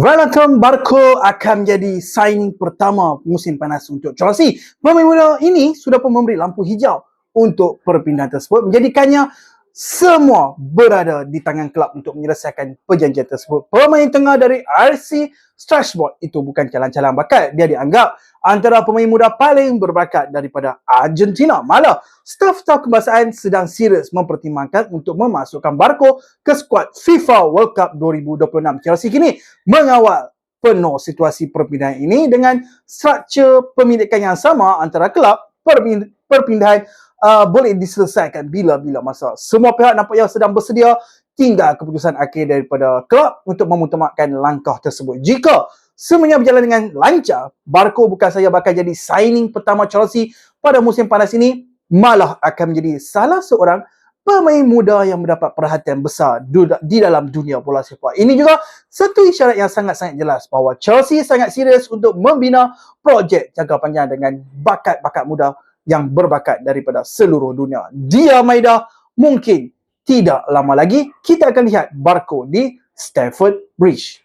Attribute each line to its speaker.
Speaker 1: Welcome Barco akan menjadi signing pertama musim panas untuk Chelsea. Pemain muda ini sudah pun memberi lampu hijau untuk perpindahan tersebut, menjadikannya semua berada di tangan kelab untuk menyelesaikan perjanjian tersebut. Pemain tengah dari RC Strasbourg itu bukan calon-calon bakat. Dia dianggap antara pemain muda paling berbakat daripada Argentina. Malah, staf-staf kebangsaan sedang serius mempertimbangkan untuk memasukkan Barco ke skuad FIFA World Cup 2026. Chelsea kini mengawal penuh situasi perpindahan ini dengan struktur pemilikan yang sama antara kelab. Perpindahan boleh diselesaikan bila-bila masa. Semua pihak nampaknya sedang bersedia, tinggal keputusan akhir daripada kelab untuk memutamakan langkah tersebut. Jika semuanya berjalan dengan lancar, Barco bukan saja bakal jadi signing pertama Chelsea pada musim panas ini, malah akan menjadi salah seorang pemain muda yang mendapat perhatian besar di dalam dunia bola sepak. Ini juga satu isyarat yang sangat-sangat jelas bahawa Chelsea sangat serius untuk membina projek jangka panjang dengan bakat-bakat muda yang berbakat daripada seluruh dunia. Dia Maida, mungkin tidak lama lagi kita akan lihat Barco di Stamford Bridge.